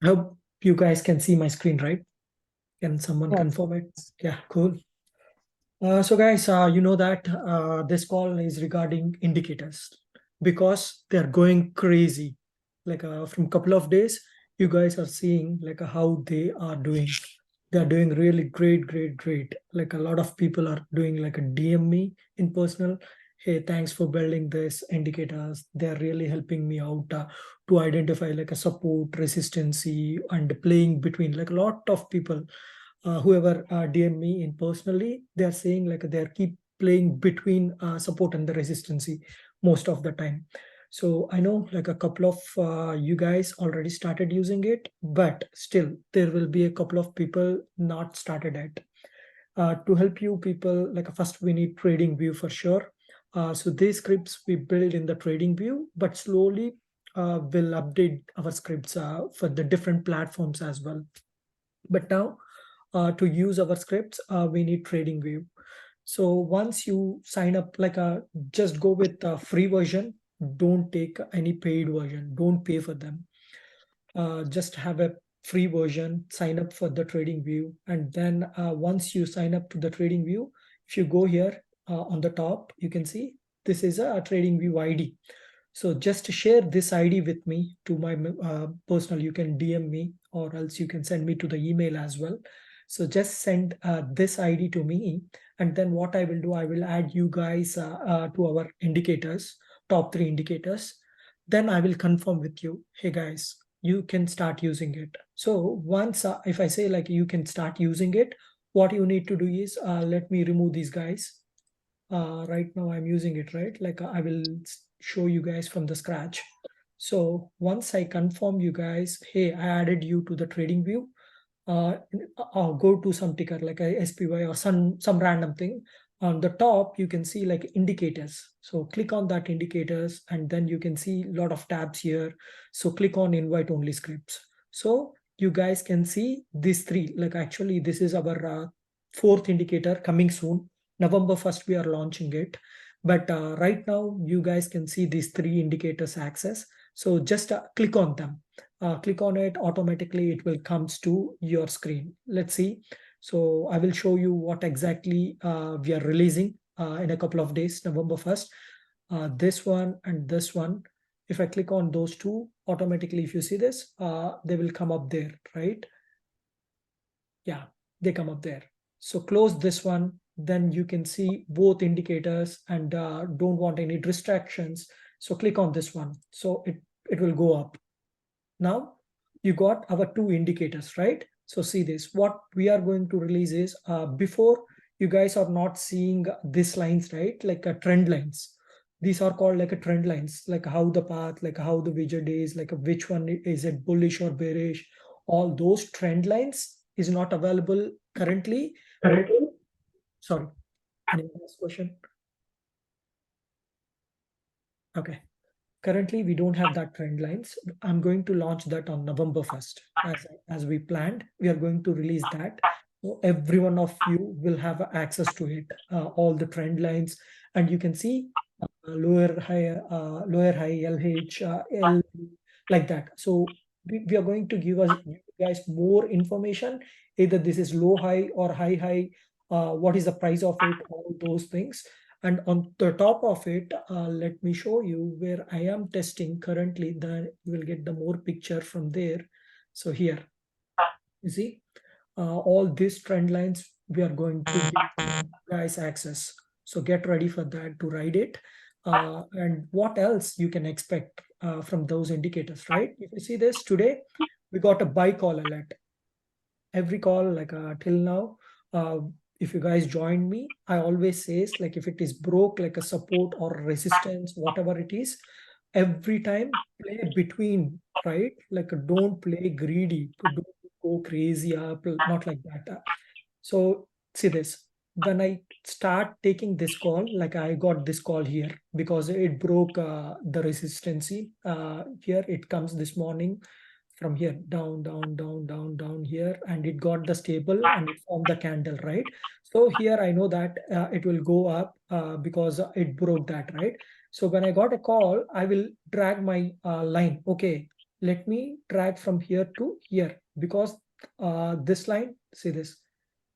I hope you guys can see my screen, right? Can someone Yes. confirm it? Yeah, cool. So guys, you know that this call is regarding indicators because they're going crazy. Like from a couple of days, you guys are seeing like how they are doing. They are doing really great, great, great. Like a lot of people are doing like a DM me in personal. Hey, thanks for building this indicators. They are really helping me out to identify like a support, resistancy, and playing between like a lot of people whoever DM me in personally, they are saying like they're keep playing between support and the resistancy most of the time. So I know like a couple of you guys already started using it, but still there will be a couple of people not started it. To help you people, like first we need trading view for sure. So these scripts we build in the trading view, but slowly we'll update our scripts for the different platforms as well. But now to use our scripts, we need trading view. So once you sign up, just go with the free version. Don't take any paid version. Don't pay for them. Just have a free version, sign up for the trading view. And then once you sign up to the trading view, if you go here on the top, you can see this is a trading view ID. So just share this ID with me to my personal. You can DM me or else you can send me to the email as well. So just send this ID to me. And then what I will do, I will add you guys to our indicators, top three indicators. Then I will confirm with you, hey guys, you can start using it. So once, if I say like you can start using it, what you need to do is let me remove these guys. Right now I'm using it, right? Like I will show you guys from the scratch. So once I confirm you guys, hey, I added you to the trading view, uh, go to some ticker like a SPY or some random thing. On the top, you can see like indicators. So click on that indicators, and then you can see a lot of tabs here. So click on invite only scripts. So you guys can see these three. Like actually, this is our fourth indicator coming soon. November 1st, we are launching it. But right now, you guys can see these three indicators access. So just click on them. Click on it, automatically it will comes to your screen. Let's see. So I will show you what exactly we are releasing in a couple of days, November 1st. This one and this one. If I click on those two, automatically, if you see this, they will come up there, right? Yeah, they come up there. So close this one, then you can see both indicators and don't want any distractions. So click on this one. So it will go up. Now you got our two indicators, right? So see this, what we are going to release is before you guys are not seeing these lines, right? Like a trend lines. These are called like a trend lines, like how the path, like how the widget is, like which one is it bullish or bearish. All those trend lines is not available currently. Sorry, any last question? Okay. Currently, we don't have that trend lines. I'm going to launch that on November 1st. As we planned, we are going to release that. So every one of you will have access to it, all the trend lines. And you can see lower high, LH, L, like that. So we are going to give you guys more information. Either this is low high or high, what is the price of it, all those things. And on the top of it, let me show you where I am testing currently. Then you will get the more picture from there. So here, you see, all these trend lines we are going to give you guys access. So get ready for that to ride it. And what else you can expect from those indicators, right? If you see this today, we got a buy call alert. Every call like till now, uh, if you guys join me, I always says like if it is broke like a support or resistance, whatever it is, every time play between, right? Like don't play greedy, don't go crazy up, not like that. So see this, when I start taking this call, like I got this call here because it broke the resistance. Here it comes this morning from here down, down, down, down, down here, and it got the stable and it formed the candle, right? So here I know that it will go up because it broke that, right? So when I got a call, I will drag my line. Okay, let me drag from here to here, because this line, see this,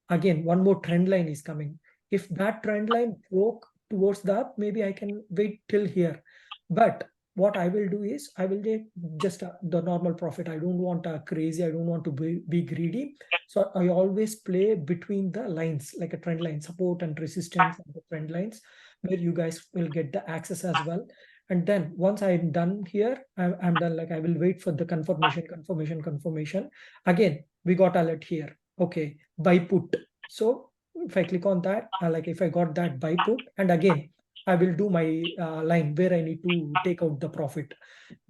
again, one more trend line is coming. If that trend line broke towards the up, maybe I can wait till here. But what I will do is I will take just the normal profit. I don't want a crazy, I don't want to be greedy. So I always play between the lines, like a trend line, support and resistance and the trend lines, where you guys will get the access as well. And then once I'm done here, I'm done. Like I will wait for the confirmation. Again, we got alert here. Okay, buy put. So if I click on that, like if I got that buy put, and again, I will do my line where I need to take out the profit.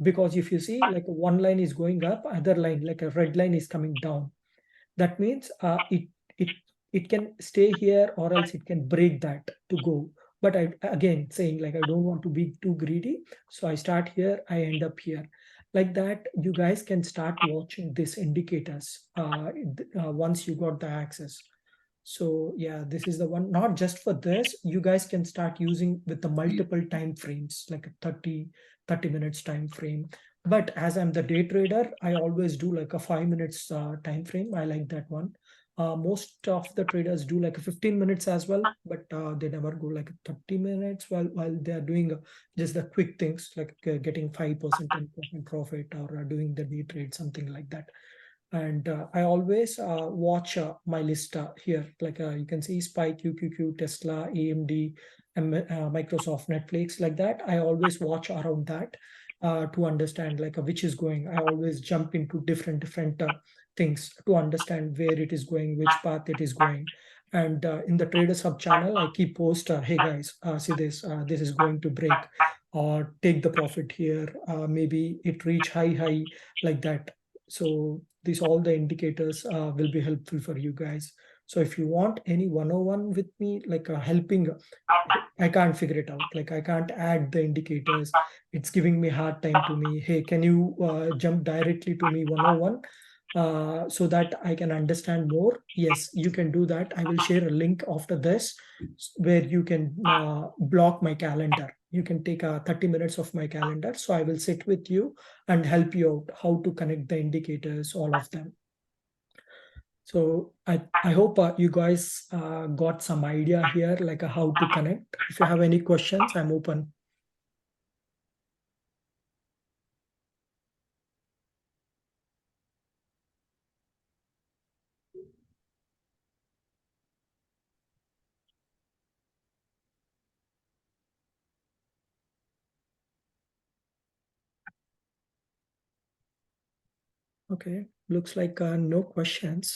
Because if you see, like one line is going up, other line, like a red line is coming down. That means it it can stay here, or else it can break that to go. But I again saying, like I don't want to be too greedy, so I start here, I end up here. Like that, you guys can start watching these indicators once you got the access. So yeah, this is the one. Not just for this, you guys can start using with the multiple time frames, like a 30 minutes time frame. But as I'm the day trader, I always do like a 5 minutes time frame. I like that one. Most of the traders do like a 15 minutes as well, but they never go like 30 minutes while they are doing just the quick things, like getting 5%, 10% profit, or doing the day trade, something like that. And I always watch my list here, like you can see Spike, QQQ, Tesla, AMD, Microsoft, Netflix, like that. I always watch around that to understand like which is going. I always jump into different things to understand where it is going, which path it is going. And in the Traders Hub channel, I keep post, hey guys, see this, this is going to break, or take the profit here, maybe it reach high, like that. So these all the indicators will be helpful for you guys. So if you want any 101 with me, like helping, I can't figure it out. Like I can't add the indicators. It's giving me hard time to me. Hey, can you jump directly to me 101 so that I can understand more? Yes, you can do that. I will share a link after this where you can block my calendar. You can take 30 minutes of my calendar. So I will sit with you and help you out how to connect the indicators, all of them. So I hope you guys got some idea here, like how to connect. If you have any questions, I'm open. Okay, looks like no questions.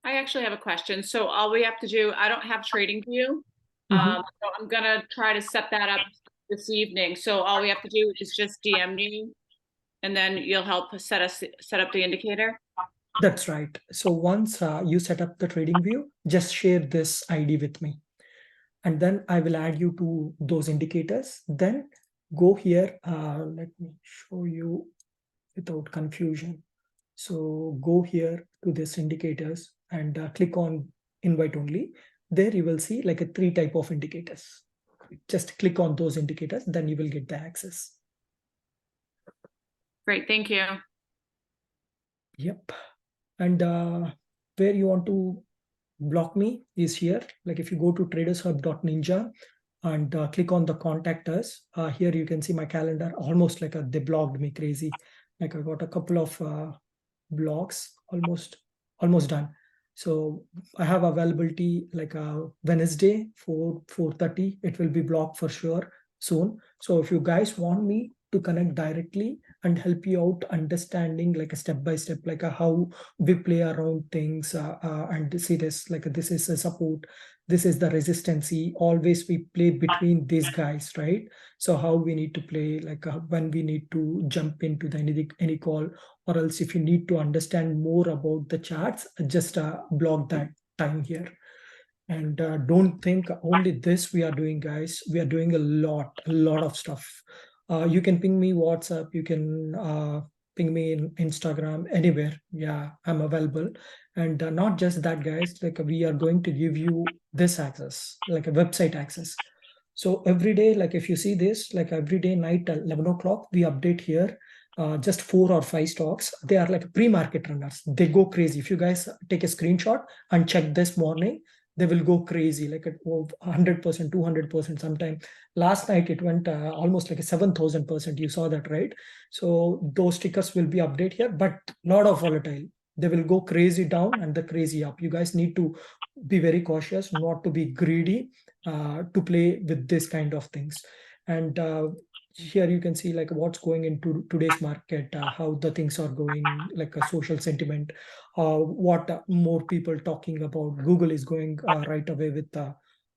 I actually have a question. So all we have to do, I don't have TradingView. Mhm. So I'm gonna try to set that up this evening. So all we have to do is just DM me, and then you'll help set up the indicator. That's right. So once you set up the trading view, just share this ID with me. And then I will add you to those indicators. Then go here. Let me show you without confusion. So go here to this indicators and click on invite only. There you will see like a 3 type of indicators. Just click on those indicators, then you will get the access. Great, thank you. Yep. And where you want to block me is here. Like if you go to tradershub.ninja and click on the contact us, here you can see my calendar. Almost like they blocked me crazy. Like I got a couple of blocks almost done. So I have availability like Wednesday 4:30. It will be blocked for sure soon. So if you guys want me to connect directly and help you out understanding like a step by step, like how we play around things and see this, like this is a support, this is the resistancy. Always we play between these guys, right? So how we need to play, like when we need to jump into the any call, or else if you need to understand more about the charts, just block that time here. And don't think only this we are doing, guys. We are doing a lot of stuff. You can ping me WhatsApp, you can ping me in Instagram, anywhere. Yeah, I'm available. And not just that, guys, like we are going to give you this access, like a website access. So every day, like if you see this, like every day night at 11 o'clock, we update here just 4 or 5 stocks. They are like pre-market runners. They go crazy. If you guys take a screenshot and check this morning, they will go crazy, like at 100%, 200% sometime. Last night it went almost like a 7,000%. You saw that, right? So those stickers will be updated here, but lot of volatile. They will go crazy down and the crazy up. You guys need to be very cautious, not to be greedy, to play with this kind of things. And here you can see like what's going into today's market, how the things are going, like a social sentiment, what more people talking about. Google is going right away with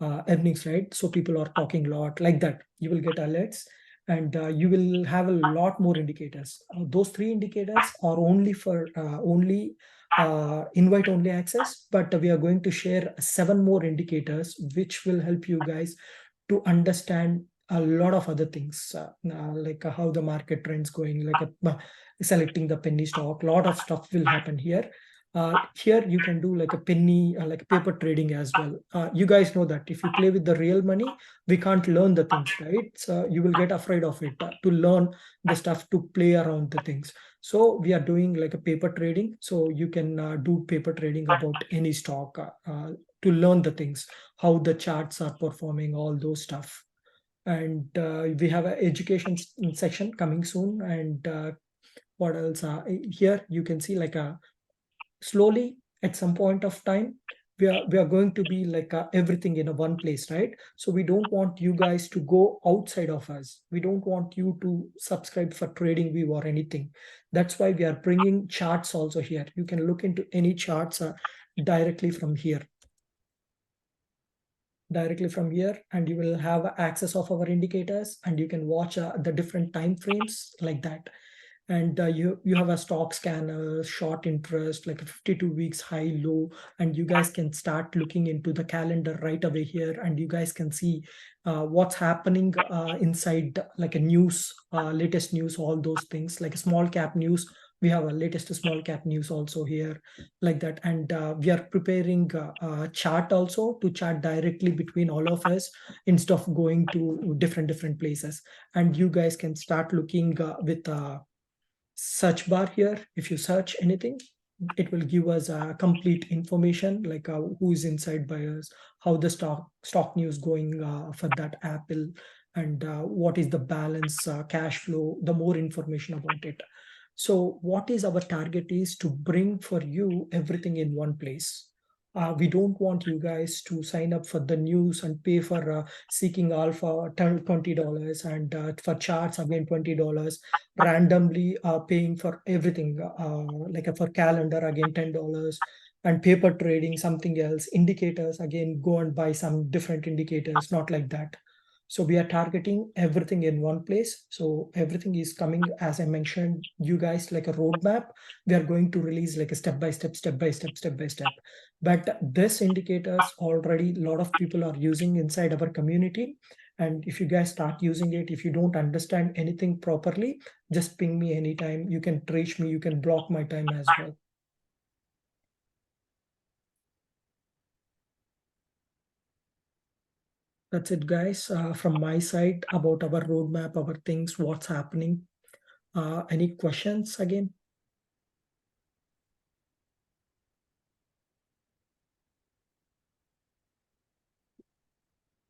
earnings, right? So people are talking a lot like that. You will get alerts, and you will have a lot more indicators. Those 3 indicators are only for only invite only access, but we are going to share 7 more indicators which will help you guys to understand a lot of other things, like how the market trends going, like selecting the penny stock. A lot of stuff will happen here. Here you can do like a penny, like paper trading as well. You guys know that if you play with the real money, we can't learn the things, right? So you will get afraid of it, to learn the stuff, to play around the things. So we are doing like a paper trading. So you can do paper trading about any stock, to learn the things, how the charts are performing, all those stuff. And we have an education section coming soon. And what else? Here you can see like a slowly at some point of time, we are going to be like everything in a one place, right? So we don't want you guys to go outside of us. We don't want you to subscribe for trading view or anything. That's why we are bringing charts also here. You can look into any charts directly from here directly from here, and you will have access of our indicators, and you can watch the different time frames like that. And you have a stock scanner, short interest, like a 52 weeks high low, and you guys can start looking into the calendar right away here, and you guys can see what's happening inside, like a news, latest news, all those things, like a small cap news. We have a latest small cap news also here, like that. And we are preparing a chart also, to chart directly between all of us instead of going to different places. And you guys can start looking with search bar here. If you search anything, it will give us complete information, like who is inside buyers, how the stock news going for that Apple, and what is the balance, cash flow, the more information about it. So what is our target is to bring for you everything in one place. We don't want you guys to sign up for the news and pay for seeking alpha $20, and for charts again $20, randomly paying for everything, like for calendar again $10, and paper trading something else, indicators again go and buy some different indicators, not like that. So we are targeting everything in one place. So everything is coming, as I mentioned, you guys, like a roadmap. We are going to release like a step by step, step by step, step by step. But this indicators already a lot of people are using inside our community. And if you guys start using it, if you don't understand anything properly, just ping me anytime. You can reach me, you can block my time as well. That's it, guys, from my side about our roadmap, our things, what's happening. Any questions again?